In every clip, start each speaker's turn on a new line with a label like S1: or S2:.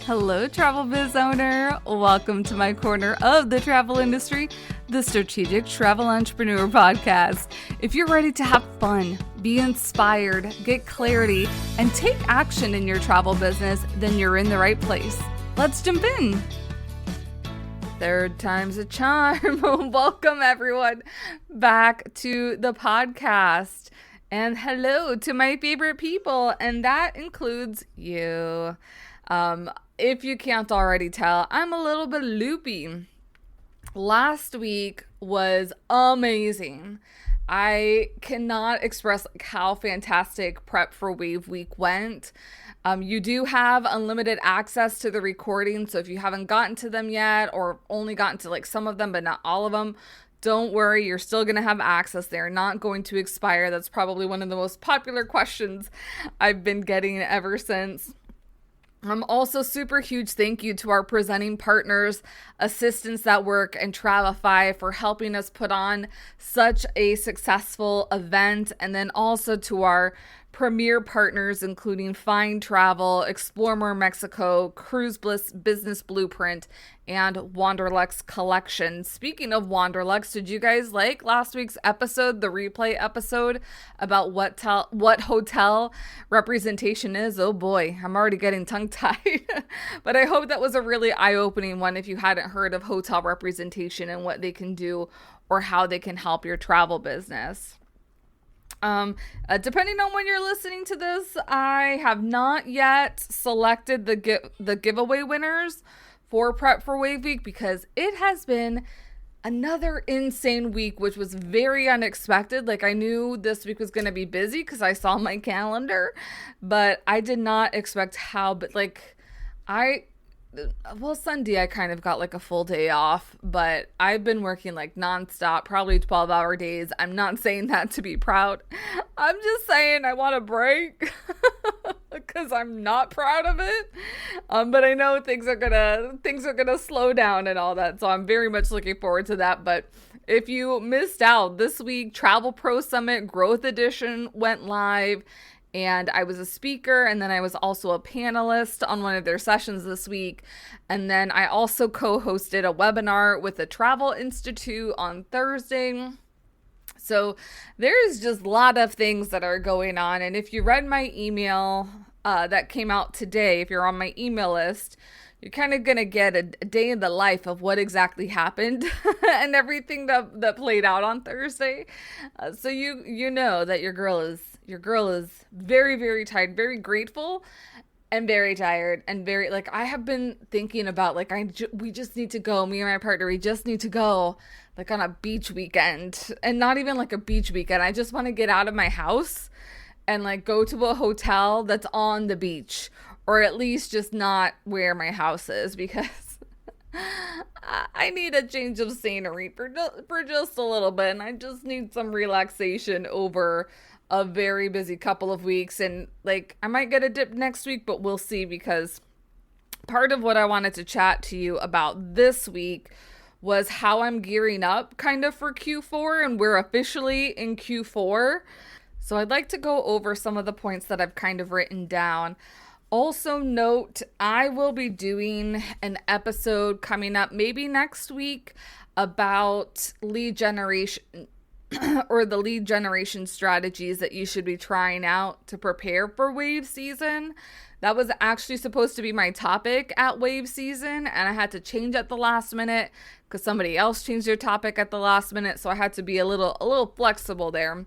S1: Hello, travel biz owner. Welcome to my corner of the travel industry, the Strategic Travel Entrepreneur Podcast. If you're ready to have fun, be inspired, get clarity, and take action in your travel business, then you're in the right place. Let's jump in. Third time's a charm. Welcome, everyone, back to the podcast. And hello to my favorite people, and that includes you. If you can't already tell, I'm a little bit loopy. Last week was amazing. I cannot express how fantastic Prep for Wave Week went. You do have unlimited access to the recording, so if you haven't gotten to them yet or only gotten to like some of them but not all of them, don't worry, you're still going to have access. They're not going to expire. That's probably one of the most popular questions I've been getting ever since. Also, super huge thank you to our presenting partners, Assistance That Work and Travefy, for helping us put on such a successful event. And then also to our premier partners, including Fine Travel, Explore More Mexico, Cruise Bliss Business Blueprint, and Wanderlux Collection. Speaking of Wanderlux, did you guys like last week's episode, the replay episode about what hotel representation is? Oh boy, I'm already getting tongue-tied. But I hope that was a really eye-opening one if you hadn't heard of hotel representation and what they can do or how they can help your travel business. Depending on when you're listening to this, I have not yet selected the giveaway winners for Prep for Wave Week because it has been another insane week, which was very unexpected. Like, I knew this week was going to be busy because I saw my calendar, but I did not expect how, but like, Sunday I kind of got like a full day off, but I've been working like nonstop, probably 12-hour days. I'm not saying that to be proud. I'm just saying I want a break because I'm not proud of it. But I know things are gonna slow down and all that, so I'm very much looking forward to that. But if you missed out this week, Travel Pro Summit Growth Edition went live. And I was a speaker, and then I was also a panelist on one of their sessions this week. And then I also co-hosted a webinar with the Travel Institute on Thursday. So there's just a lot of things that are going on. And if you read my email that came out today, if you're on my email list, you're kind of going to get a day in the life of what exactly happened and everything that played out on Thursday. So you know that your girl is very, very tired, very grateful, and very tired, and very, like, I have been thinking about, like, we just need to go, me and my partner, we just need to go, like, on a beach weekend, and not even, like, a beach weekend. I just want to get out of my house and, like, go to a hotel that's on the beach, or at least just not where my house is, because I need a change of scenery for just a little bit, and I just need some relaxation over a very busy couple of weeks. And like, I might get a dip next week, but we'll see, because part of what I wanted to chat to you about this week was how I'm gearing up kind of for Q4, and we're officially in Q4. So I'd like to go over some of the points that I've kind of written down. Also note, I will be doing an episode coming up maybe next week about lead generation or the lead generation strategies that you should be trying out to prepare for wave season. That was actually supposed to be my topic at wave season, and I had to change at the last minute because somebody else changed their topic at the last minute, so I had to be a little flexible there.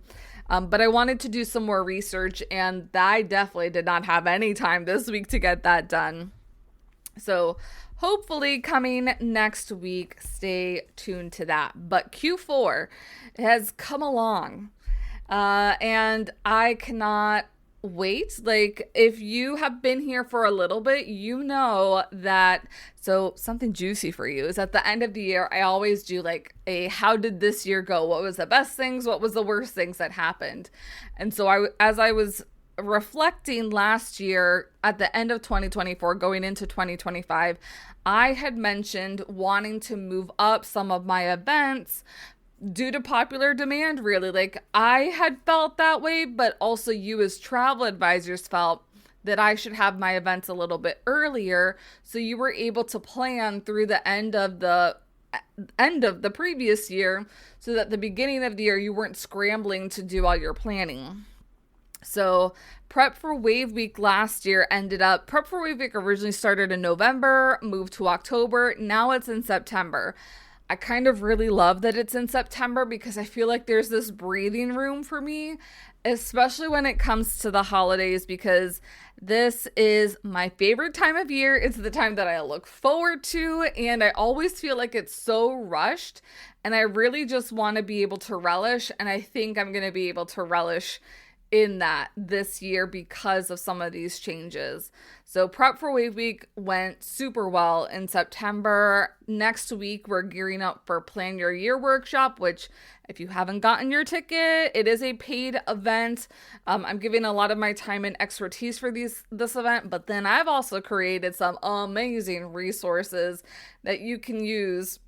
S1: But I wanted to do some more research, and I definitely did not have any time this week to get that done. So hopefully coming next week, stay tuned to that. But Q4 has come along, and I cannot wait. Like, if you have been here for a little bit, you know that. So something juicy for you is at the end of the year, I always do like a how did this year go? What was the best things? What was the worst things that happened? And so as I was reflecting last year at the end of 2024 going into 2025, I had mentioned wanting to move up some of my events due to popular demand, really. Like, I had felt that way, but also you as travel advisors felt that I should have my events a little bit earlier so you were able to plan through the end of the previous year, so that the beginning of the year you weren't scrambling to do all your planning. So Prep for Wave Week last year Prep for Wave Week originally started in November, moved to October. Now it's in September. I kind of really love that it's in September because I feel like there's this breathing room for me, especially when it comes to the holidays, because this is my favorite time of year. It's the time that I look forward to, and I always feel like it's so rushed, and I really just want to be able to relish, and I think I'm going to be able to relish in that this year because of some of these changes. So Prep for Wave Week went super well in September. Next week, we're gearing up for Plan Your Year workshop, which if you haven't gotten your ticket, it is a paid event. I'm giving a lot of my time and expertise for this event, but then I've also created some amazing resources that you can use.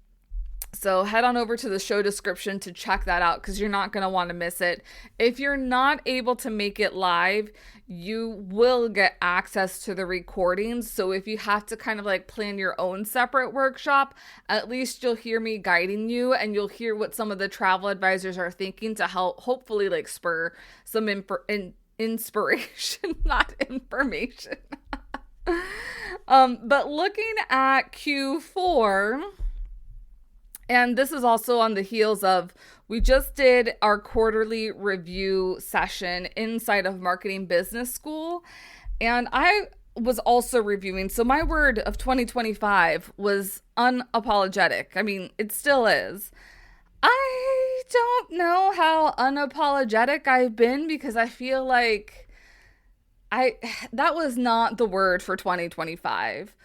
S1: So head on over to the show description to check that out, because you're not going to want to miss it. If you're not able to make it live, you will get access to the recordings. So if you have to kind of like plan your own separate workshop, at least you'll hear me guiding you, and you'll hear what some of the travel advisors are thinking to help hopefully like spur some inspiration, not information. But looking at Q4, and this is also on the heels of, we just did our quarterly review session inside of Marketing Business School, and I was also reviewing. So my word of 2025 was unapologetic. I mean, it still is. I don't know how unapologetic I've been, because I feel like that was not the word for 2025.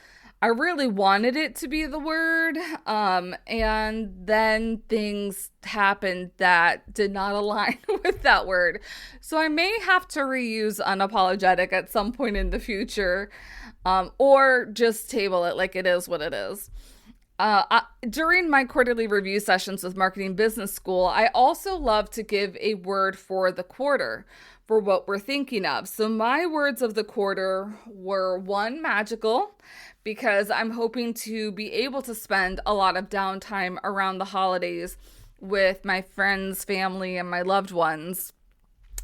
S1: I really wanted it to be the word, and then things happened that did not align with that word. So I may have to reuse unapologetic at some point in the future, or just table it like it is what it is. During my quarterly review sessions with Marketing Business School, I also love to give a word for the quarter, for what we're thinking of. So my words of the quarter were: one, magical, because I'm hoping to be able to spend a lot of downtime around the holidays with my friends, family, and my loved ones,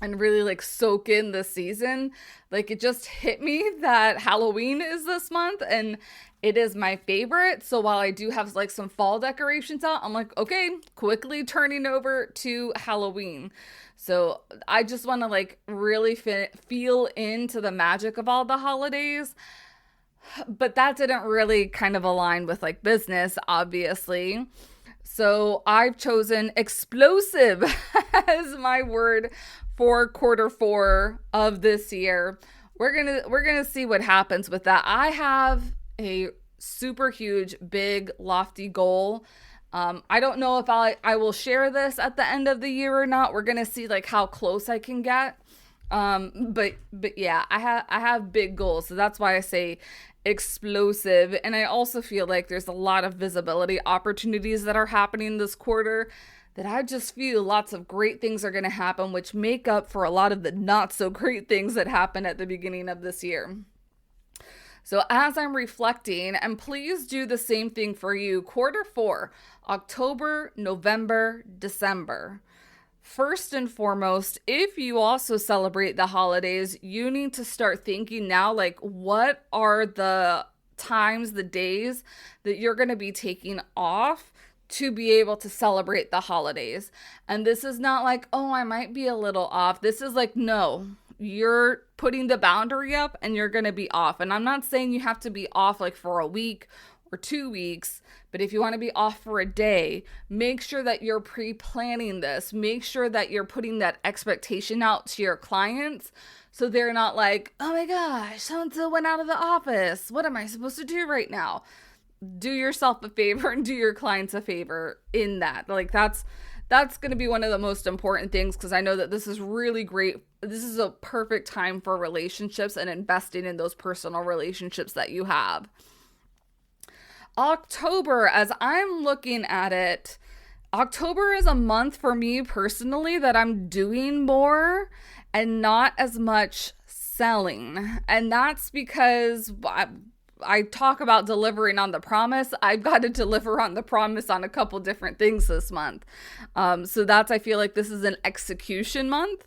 S1: and really like soak in the season. Like, it just hit me that Halloween is this month, and it is my favorite. So while I do have like some fall decorations out, I'm like, okay, quickly turning over to Halloween. So I just want to like really feel into the magic of all the holidays. But that didn't really kind of align with like business, obviously. So I've chosen explosive as my word for Q4 of this year. We're gonna see what happens with that. I have a super huge, big, lofty goal. I don't know if I will share this at the end of the year or not. We're gonna see like how close I can get. But yeah, I have big goals, so that's why I say explosive. And I also feel like there's a lot of visibility opportunities that are happening this quarter, that I just feel lots of great things are going to happen, which make up for a lot of the not so great things that happened at the beginning of this year. So as I'm reflecting, and please do the same thing for you, Q4, October, November, December. First and foremost, if you also celebrate the holidays, you need to start thinking now, like, what are the times, the days that you're going to be taking off to be able to celebrate the holidays. And this is not like, oh, I might be a little off. This is like, no, you're putting the boundary up and you're going to be off. And I'm not saying you have to be off like for a week or 2 weeks, but if you want to be off for a day, make sure that you're pre-planning this. Make sure that you're putting that expectation out to your clients, so they're not like, oh my gosh, so-and-so went out of the office. What am I supposed to do right now? Do yourself a favor and do your clients a favor in that. Like, that's going to be one of the most important things, because I know that this is really great. This is a perfect time for relationships and investing in those personal relationships that you have. October, as I'm looking at it, October is a month for me personally that I'm doing more and not as much selling. And that's because I talk about delivering on the promise. I've got to deliver on the promise on a couple different things this month. So I feel like this is an execution month.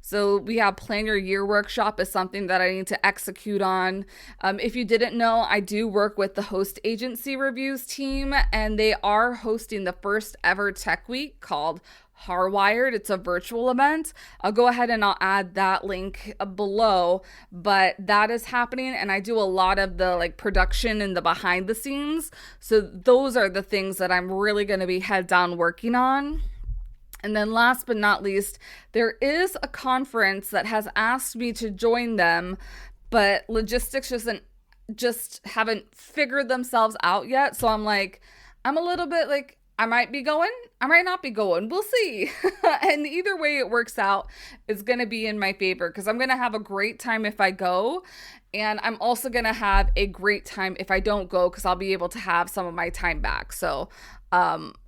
S1: So we have Plan Your Year workshop is something that I need to execute on. If you didn't know, I do work with the Host Agency Reviews team, and they are hosting the first ever tech week called Hardwired. It's a virtual event. I'll go ahead and I'll add that link below, but that is happening, and I do a lot of the like production and the behind the scenes. So those are the things that I'm really going to be head down working on. And then last but not least, there is a conference that has asked me to join them, but logistics just haven't figured themselves out yet. So I'm a little bit like, I might be going, I might not be going. We'll see. And either way it works out, it's going to be in my favor because I'm going to have a great time if I go. And I'm also going to have a great time if I don't go because I'll be able to have some of my time back. So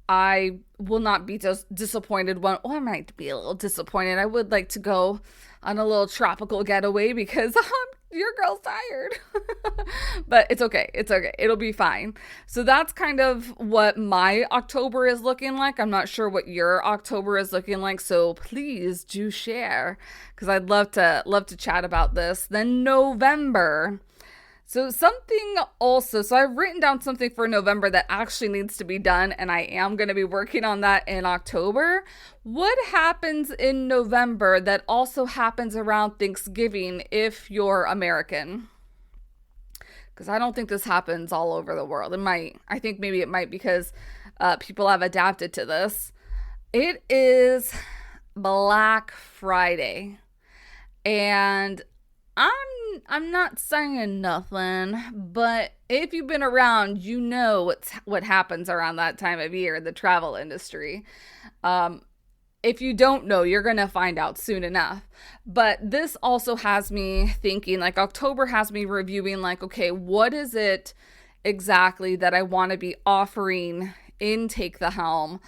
S1: I will not be just disappointed. I might be a little disappointed. I would like to go on a little tropical getaway because your girl's tired. But it's okay. It's okay. It'll be fine. So that's kind of what my October is looking like. I'm not sure what your October is looking like. So please do share because I'd love to chat about this. Then November. So I've written down something for November that actually needs to be done, and I am going to be working on that in October. What happens in November that also happens around Thanksgiving if you're American? Because I don't think this happens all over the world. It might. I think maybe it might because people have adapted to this. It is Black Friday, and I'm not saying nothing, but if you've been around, you know what happens around that time of year in the travel industry. If you don't know, you're going to find out soon enough. But this also has me thinking, like October has me reviewing, like, okay, what is it exactly that I want to be offering in Take the Helm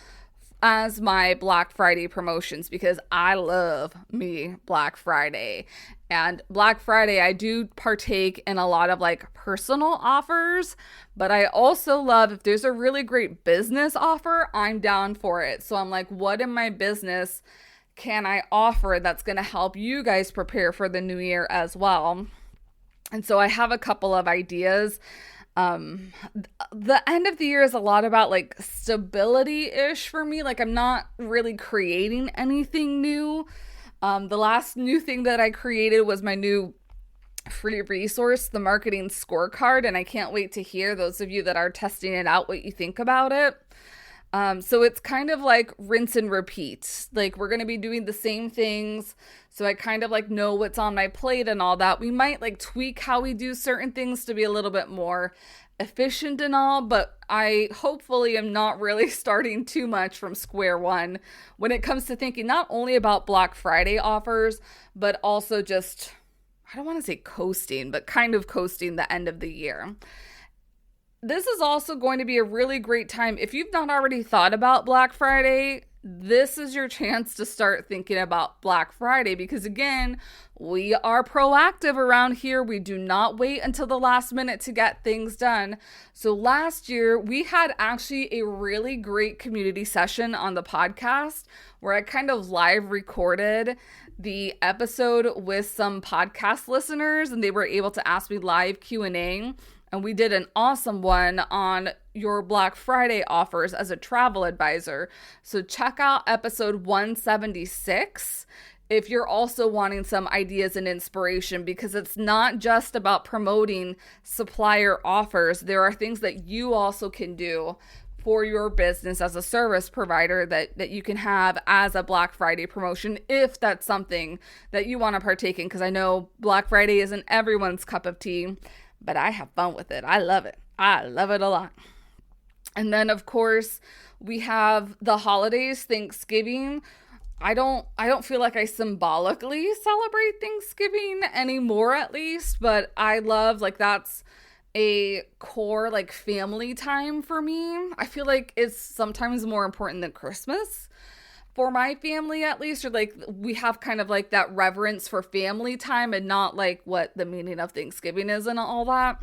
S1: as my Black Friday promotions, because I love me Black Friday. And Black Friday, I do partake in a lot of like personal offers, but I also love if there's a really great business offer, I'm down for it. So I'm like, what in my business can I offer that's going to help you guys prepare for the new year as well? And so I have a couple of ideas. The end of the year is a lot about like stability-ish for me. Like I'm not really creating anything new. The last new thing that I created was my new free resource, the marketing scorecard. And I can't wait to hear those of you that are testing it out, what you think about it. So it's kind of like rinse and repeat. Like we're going to be doing the same things. So I kind of like know what's on my plate and all that. We might like tweak how we do certain things to be a little bit more efficient and all, but I hopefully am not really starting too much from square one when it comes to thinking not only about Black Friday offers, but also just, I don't want to say coasting, but kind of coasting the end of the year. This is also going to be a really great time. If you've not already thought about Black Friday, this is your chance to start thinking about Black Friday because, again, we are proactive around here. We do not wait until the last minute to get things done. So last year, we had actually a really great community session on the podcast where I kind of live recorded the episode with some podcast listeners, and they were able to ask me live Q&A. And we did an awesome one on your Black Friday offers as a travel advisor. So check out episode 176 if you're also wanting some ideas and inspiration, because it's not just about promoting supplier offers. There are things that you also can do for your business as a service provider that you can have as a Black Friday promotion if that's something that you want to partake in. Because I know Black Friday isn't everyone's cup of tea, but I have fun with it. I love it. I love it a lot. And then, of course, we have the holidays, Thanksgiving. I don't feel like I symbolically celebrate Thanksgiving anymore, at least, but I love, like, that's a core, like, family time for me. I feel like it's sometimes more important than Christmas for my family at least, or like we have kind of like that reverence for family time and not like what the meaning of Thanksgiving is and all that.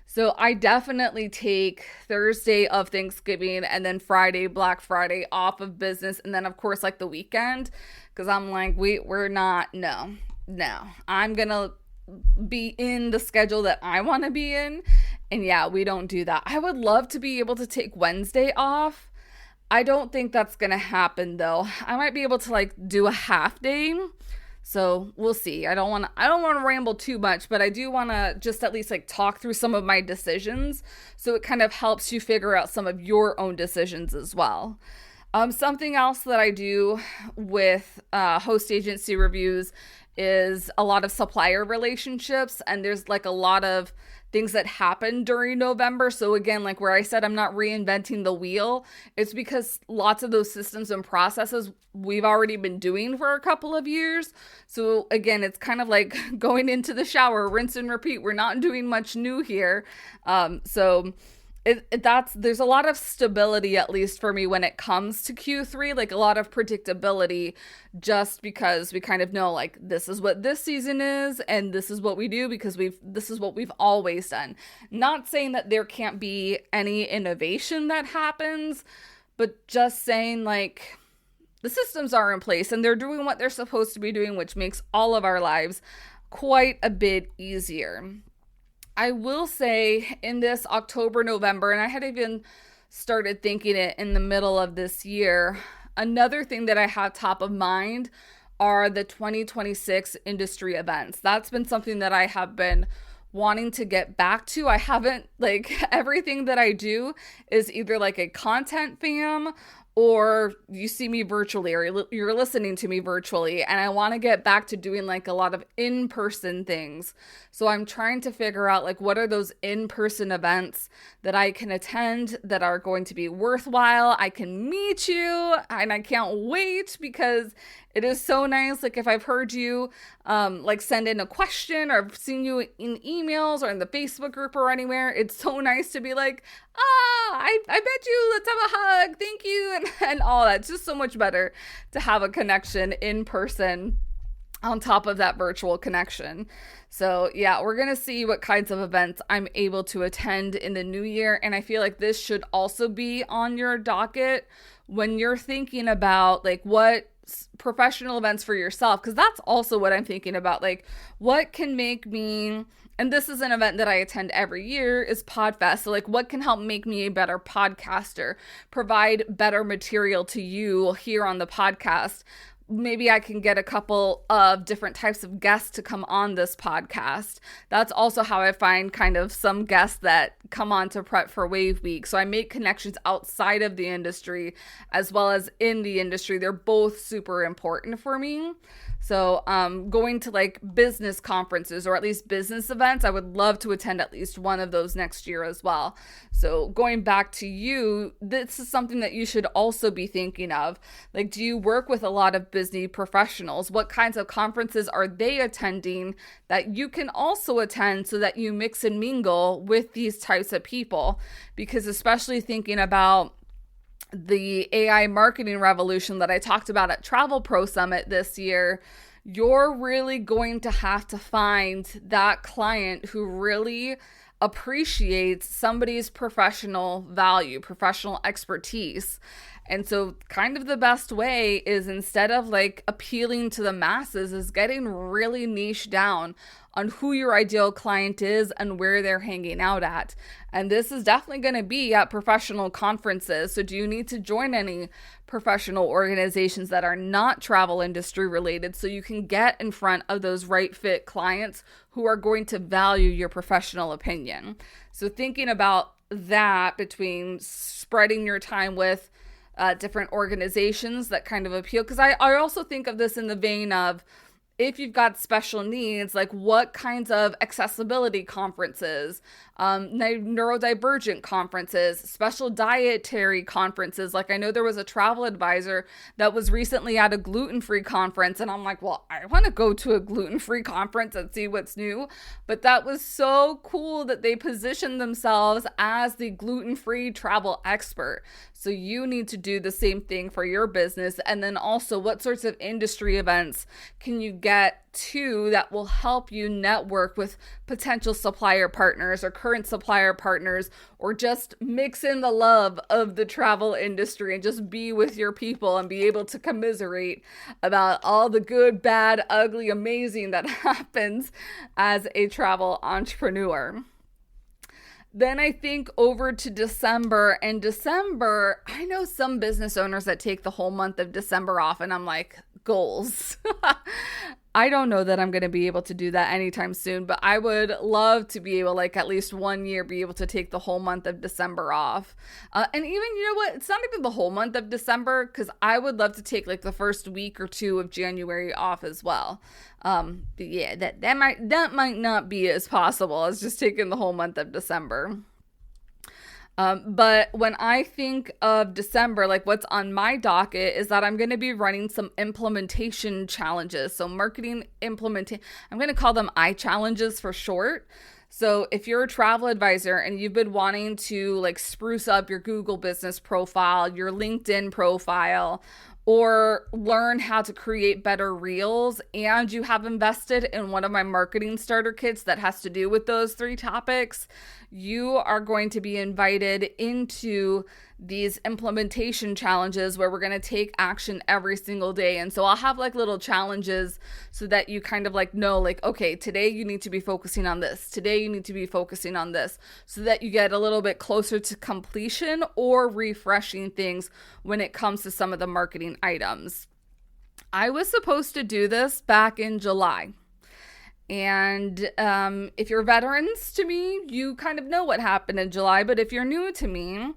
S1: So I definitely take Thursday of Thanksgiving and then Friday, Black Friday off of business. And then of course like the weekend, because I'm like, we're not, no, I'm going to be in the schedule that I want to be in. And yeah, we don't do that. I would love to be able to take Wednesday off. I don't think that's going to happen though. I might be able to like do a half day. So we'll see. I don't want to ramble too much, but I do want to just at least like talk through some of my decisions. So it kind of helps you figure out some of your own decisions as well. Something else that I do with host agency reviews is a lot of supplier relationships, and there's like a lot of things that happen during November. So again, like where I said, I'm not reinventing the wheel. It's because lots of those systems and processes we've already been doing for a couple of years. So again, it's kind of like going into the shower, rinse and repeat. We're not doing much new here. So there's a lot of stability, at least for me, when it comes to Q3, like a lot of predictability, just because we kind of know like this is what this season is and this is what we do because this is what we've always done. Not saying that there can't be any innovation that happens, but just saying like the systems are in place and they're doing what they're supposed to be doing, which makes all of our lives quite a bit easier. I will say in this October, November, and I had even started thinking it in the middle of this year, another thing that I have top of mind are the 2026 industry events. That's been something that I have been wanting to get back to. I haven't, like, everything that I do is either like a content fam or you see me virtually or you're listening to me virtually, and I want to get back to doing like a lot of in-person things. So I'm trying to figure out like what are those in-person events that I can attend that are going to be worthwhile. I can meet you and I can't wait because it is so nice. Like if I've heard you like send in a question or I've seen you in emails or in the Facebook group or anywhere, it's so nice to be like, I bet you, let's have a hug, thank you, and all that. It's just so much better to have a connection in person on top of that virtual connection. So yeah, we're going to see what kinds of events I'm able to attend in the new year. And I feel like this should also be on your docket when you're thinking about like what professional events for yourself, because that's also what I'm thinking about. Like what can make me, and this is an event that I attend every year, is PodFest. So like what can help make me a better podcaster, provide better material to you here on the podcast. Maybe I can get a couple of different types of guests to come on this podcast. That's also how I find kind of some guests that come on to prep for Wave Week. So I make connections outside of the industry as well as in the industry. They're both super important for me. So going to like business conferences or at least business events, I would love to attend at least one of those next year as well. So going back to you, this is something that you should also be thinking of. Like, do you work with a lot of busy professionals? What kinds of conferences are they attending that you can also attend so that you mix and mingle with these types of people? Because especially thinking about the AI marketing revolution that I talked about at Travel Pro Summit this year, you're really going to have to find that client who really appreciates somebody's professional value, professional expertise. And so kind of the best way is, instead of like appealing to the masses, is getting really niche down on who your ideal client is and where they're hanging out at. And this is definitely going to be at professional conferences. So do you need to join any professional organizations that are not travel industry related so you can get in front of those right fit clients who are going to value your professional opinion? So thinking about that, between spreading your time with different organizations that kind of appeal, because I also think of this in the vein of, if you've got special needs, like what kinds of accessibility conferences, neurodivergent conferences, special dietary conferences. Like I know there was a travel advisor that was recently at a gluten-free conference, and I'm like, well, I want to go to a gluten-free conference and see what's new. But that was so cool that they positioned themselves as the gluten-free travel expert. So you need to do the same thing for your business. And then also, what sorts of industry events can you get to that will help you network with potential supplier partners or current supplier partners, or just mix in the love of the travel industry and just be with your people and be able to commiserate about all the good, bad, ugly, amazing that happens as a travel entrepreneur. Then I think over to December, and December, I know some business owners that take the whole month of December off, and I'm like, goals. I don't know that I'm going to be able to do that anytime soon, but I would love to be able, like at least 1 year, be able to take the whole month of December off. And even, you know what, it's not even the whole month of December, because I would love to take like the first week or two of January off as well. But yeah, that might not be as possible as just taking the whole month of December. But when I think of December, like what's on my docket is that I'm going to be running some implementation challenges. So marketing implementation, I'm going to call them iChallenges for short. So if you're a travel advisor and you've been wanting to like spruce up your Google business profile, your LinkedIn profile, or learn how to create better reels, and you have invested in one of my marketing starter kits that has to do with those 3 topics, you are going to be invited into these implementation challenges where we're going to take action every single day. And so I'll have like little challenges so that you kind of like know, like, okay, today you need to be focusing on this. Today you need to be focusing on this, so that you get a little bit closer to completion or refreshing things when it comes to some of the marketing items. I was supposed to do this back in July. And if you're veterans to me, you kind of know what happened in July. But if you're new to me,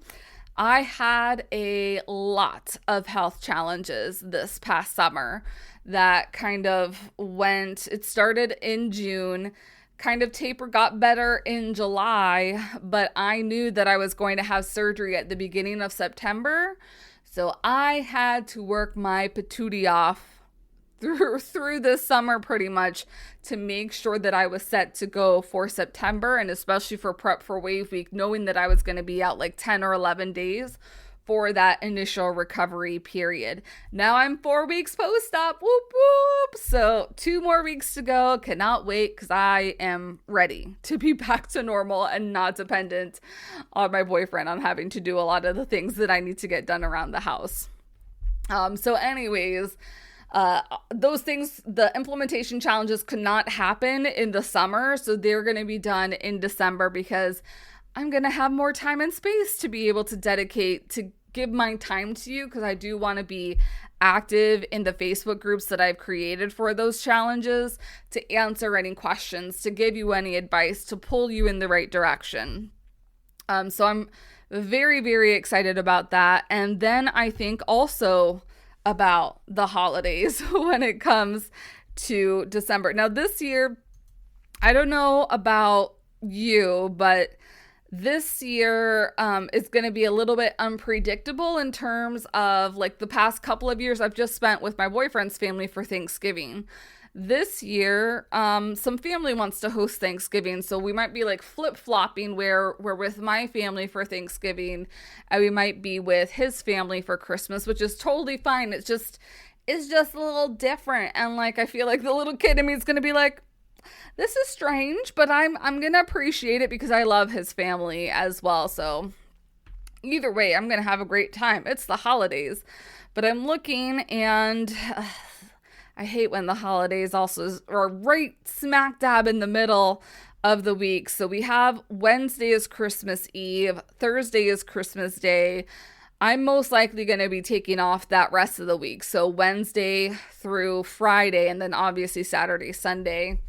S1: I had a lot of health challenges this past summer that kind of it started in June, kind of got better in July, but I knew that I was going to have surgery at the beginning of September. So I had to work my patootie off through this summer pretty much to make sure that I was set to go for September, and especially for prep for Wave Week, knowing that I was going to be out like 10 or 11 days for that initial recovery period. Now I'm 4 weeks post-op, whoop whoop. So 2 more weeks to go. Cannot wait, because I am ready to be back to normal and not dependent on my boyfriend on having to do a lot of the things that I need to get done around the house. So anyways, those things, the implementation challenges could not happen in the summer. So they're going to be done in December, because I'm going to have more time and space to be able to dedicate to give my time to you, because I do want to be active in the Facebook groups that I've created for those challenges, to answer any questions, to give you any advice, to pull you in the right direction. So I'm very, very excited about that. And then I think also about the holidays when it comes to December. Now this year, I don't know about you, but this year is going to be a little bit unpredictable in terms of like the past couple of years I've just spent with my boyfriend's family for Thanksgiving. This year, some family wants to host Thanksgiving, so we might be like flip-flopping where we're with my family for Thanksgiving and we might be with his family for Christmas, which is totally fine. It's just a little different, and like I feel like the little kid in me is going to be like, this is strange, but I'm going to appreciate it because I love his family as well. So either way, I'm going to have a great time. It's the holidays, but I'm looking, and I hate when the holidays also are right smack dab in the middle of the week. So we have Wednesday is Christmas Eve, Thursday is Christmas Day. I'm most likely going to be taking off that rest of the week. So Wednesday through Friday, and then obviously Saturday, Sunday,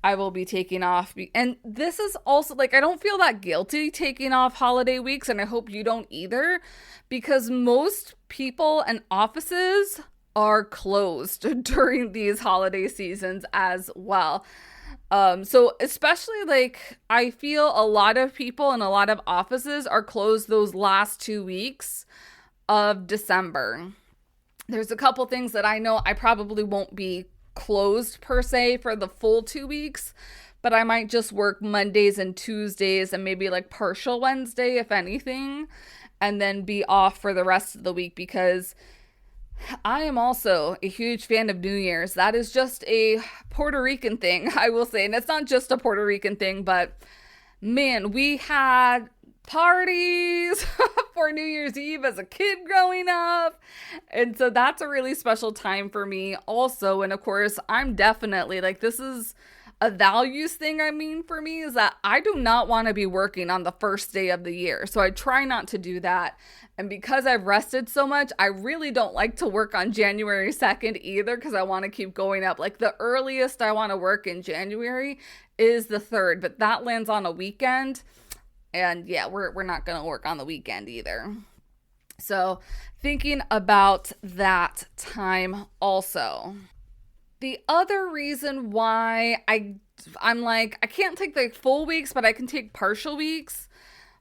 S1: I will be taking off. And this is also like, I don't feel that guilty taking off holiday weeks, and I hope you don't either, because most people and offices are closed during these holiday seasons as well. So especially like I feel a lot of people and a lot of offices are closed those last 2 weeks of December. There's a couple things that I know I probably won't be closed per se for the full 2 weeks, but I might just work Mondays and Tuesdays and maybe like partial Wednesday, if anything, and then be off for the rest of the week because I am also a huge fan of New Year's. That is just a Puerto Rican thing, I will say. And it's not just a Puerto Rican thing, but man, we had parties for New Year's Eve as a kid growing up. And so that's a really special time for me also. And of course, I'm definitely like, this is a values thing. I mean, for me is that I do not want to be working on the first day of the year. So I try not to do that. And because I've rested so much, I really don't like to work on January 2nd either because I want to keep going up. Like the earliest I want to work in January is the 3rd, but that lands on a weekend. And yeah, we're not going to work on the weekend either. So thinking about that time also. The other reason why I'm like, I can't take the full weeks, but I can take partial weeks.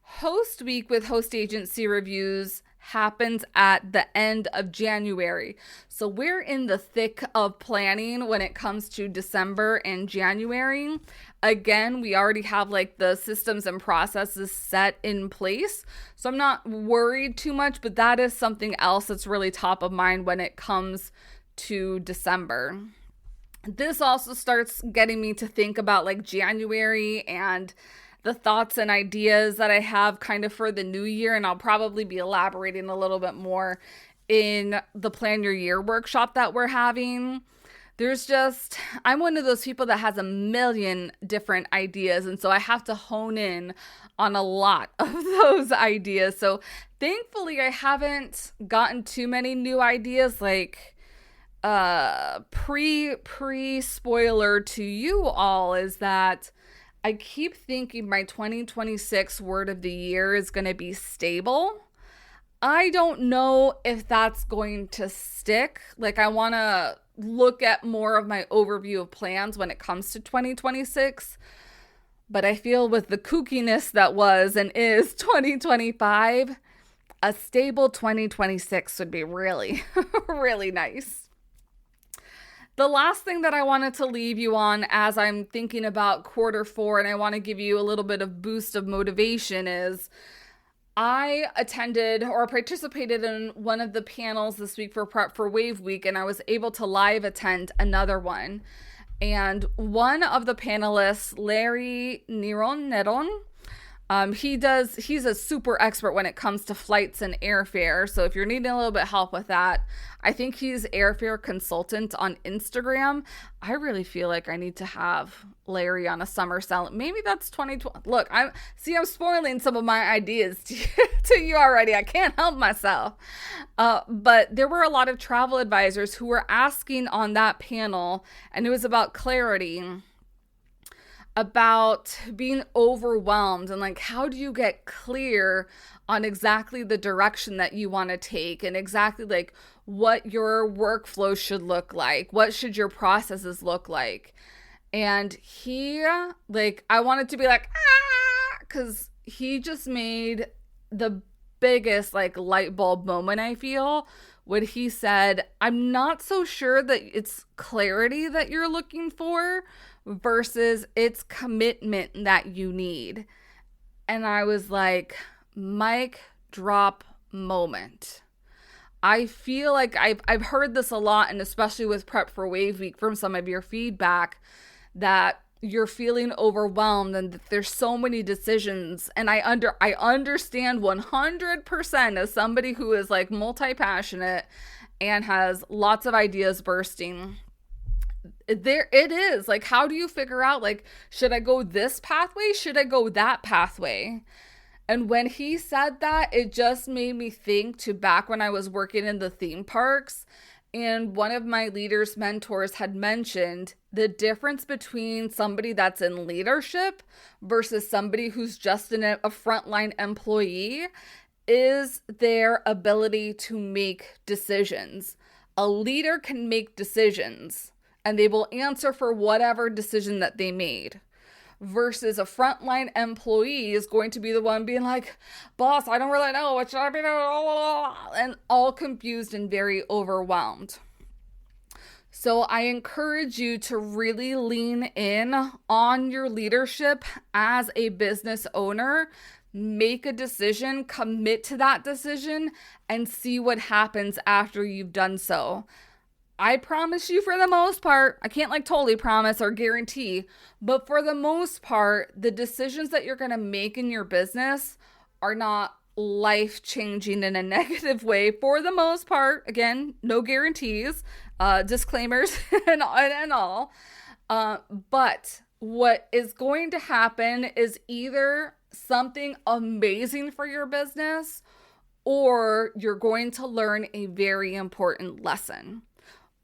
S1: Host week with host agency reviews happens at the end of January. So we're in the thick of planning when it comes to December and January. Again, we already have like the systems and processes set in place. So I'm not worried too much, but that is something else that's really top of mind when it comes to December. This also starts getting me to think about like January and the thoughts and ideas that I have kind of for the new year. And I'll probably be elaborating a little bit more in the Plan Your Year workshop that we're having. I'm one of those people that has a million different ideas. And so I have to hone in on a lot of those ideas. So thankfully I haven't gotten too many new ideas like pre spoiler to you all is that I keep thinking my 2026 word of the year is going to be stable. I don't know if that's going to stick. Like I want to look at more of my overview of plans when it comes to 2026. But I feel with the kookiness that was and is 2025, a stable 2026 would be really, really nice. The last thing that I wanted to leave you on as I'm thinking about Q4 and I want to give you a little bit of boost of motivation is I attended or participated in one of the panels this week for Prep for Wave Week, and I was able to live attend another one. And one of the panelists, Larry Neron, he's a super expert when it comes to flights and airfare. So if you're needing a little bit of help with that, I think he's airfare consultant on Instagram. I really feel like I need to have Larry on a summer sale. Maybe that's 2020. Look, I'm spoiling some of my ideas to you already. I can't help myself. But there were a lot of travel advisors who were asking on that panel, and it was about clarity, about being overwhelmed and like how do you get clear on exactly the direction that you want to take and exactly like what your workflow should look like, what should your processes look like. And I wanted to be like because he just made the biggest like light bulb moment, I feel, when he said, I'm not so sure that it's clarity that you're looking for versus it's commitment that you need. And I was like, mic drop moment. I feel like I've heard this a lot, and especially with Prep for Wave Week from some of your feedback, that you're feeling overwhelmed and that there's so many decisions. And I understand 100% as somebody who is like multi-passionate and has lots of ideas bursting. There it is. Like, how do you figure out, like, should I go this pathway? Should I go that pathway? And when he said that, it just made me think to back when I was working in the theme parks. And one of my leaders' mentors had mentioned the difference between somebody that's in leadership versus somebody who's just a frontline employee is their ability to make decisions. A leader can make decisions and they will answer for whatever decision that they made. Versus a frontline employee is going to be the one being like, boss, I don't really know, what should I be doing? And all confused and very overwhelmed. So I encourage you to really lean in on your leadership as a business owner. Make a decision, commit to that decision, and see what happens after you've done so. I promise you, for the most part, I can't totally promise or guarantee, but for the most part, the decisions that you're going to make in your business are not life-changing in a negative way. For the most part, again, no guarantees, disclaimers and all. But what is going to happen is either something amazing for your business, or you're going to learn a very important lesson.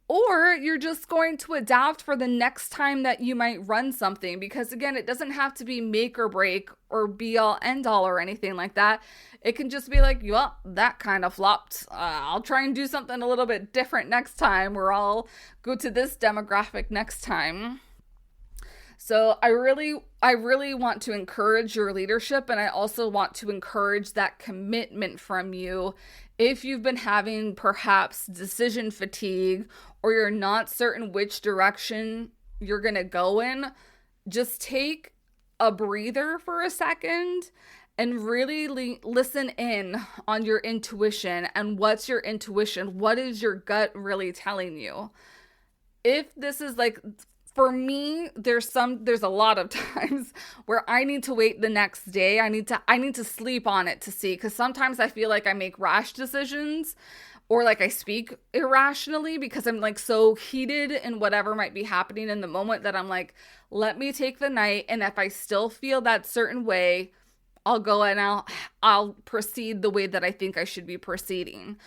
S1: Or you're just going to adapt for the next time that you might run something. Because again, it doesn't have to be make or break or be all end all or anything like that. It can just be like, well, that kind of flopped. I'll try and do something a little bit different next time, or I'll go to this demographic next time. So I really want to encourage your leadership, and I also want to encourage that commitment from you. If you've been having perhaps decision fatigue, or you're not certain which direction you're going to go in, just take a breather for a second and really listen in on your intuition. And what's your intuition? What is your gut really telling you? If this is for me, there's a lot of times where I need to wait the next day. I need to sleep on it to see, because sometimes I feel like I make rash decisions, or I speak irrationally because I'm so heated in whatever might be happening in the moment that I'm let me take the night. And if I still feel that certain way, I'll go and I'll proceed the way that I think I should be proceeding.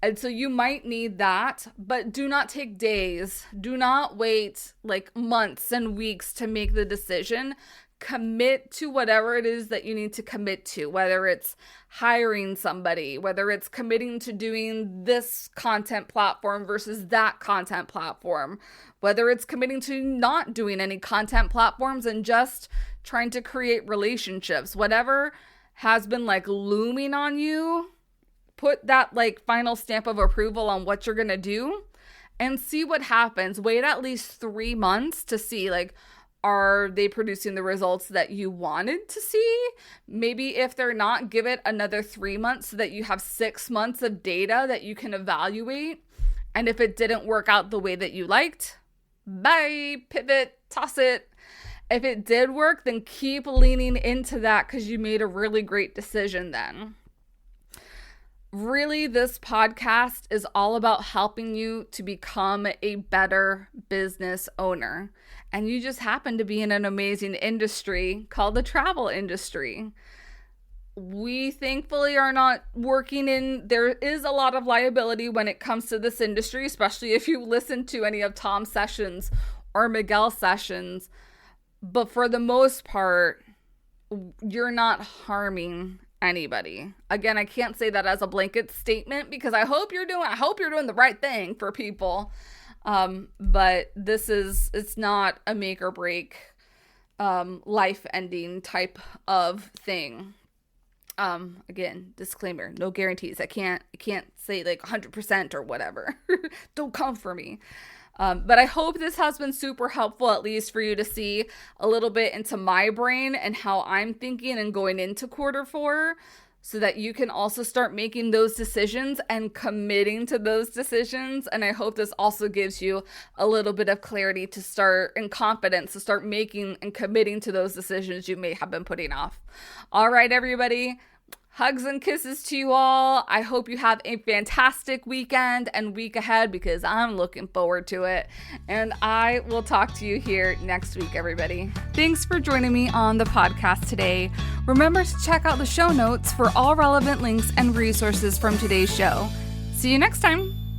S1: And so you might need that, but do not take days. Do not wait months and weeks to make the decision. Commit to whatever it is that you need to commit to, whether it's hiring somebody, whether it's committing to doing this content platform versus that content platform, whether it's committing to not doing any content platforms and just trying to create relationships. Whatever has been looming on you, put that final stamp of approval on what you're going to do and see what happens. Wait at least 3 months to see are they producing the results that you wanted to see? Maybe if they're not, give it another 3 months so that you have 6 months of data that you can evaluate. And if it didn't work out the way that you liked, bye, pivot, toss it. If it did work, then keep leaning into that because you made a really great decision then. Really, this podcast is all about helping you to become a better business owner. And you just happen to be in an amazing industry called the travel industry. We thankfully are not working in, there is a lot of liability when it comes to this industry, especially if you listen to any of Tom's sessions or Miguel's sessions. But for the most part, you're not harming anybody. Again, I can't say that as a blanket statement because I hope you're doing the right thing for people. But it's not a make or break, life ending type of thing. Again, disclaimer, no guarantees. I can't say 100% or whatever. Don't come for me. But I hope this has been super helpful, at least for you to see a little bit into my brain and how I'm thinking and going into Q4, so that you can also start making those decisions and committing to those decisions. And I hope this also gives you a little bit of clarity to start, and confidence to start making and committing to those decisions you may have been putting off. All right, everybody. Hugs and kisses to you all. I hope you have a fantastic weekend and week ahead, because I'm looking forward to it. And I will talk to you here next week, everybody. Thanks for joining me on the podcast today. Remember to check out the show notes for all relevant links and resources from today's show. See you next time.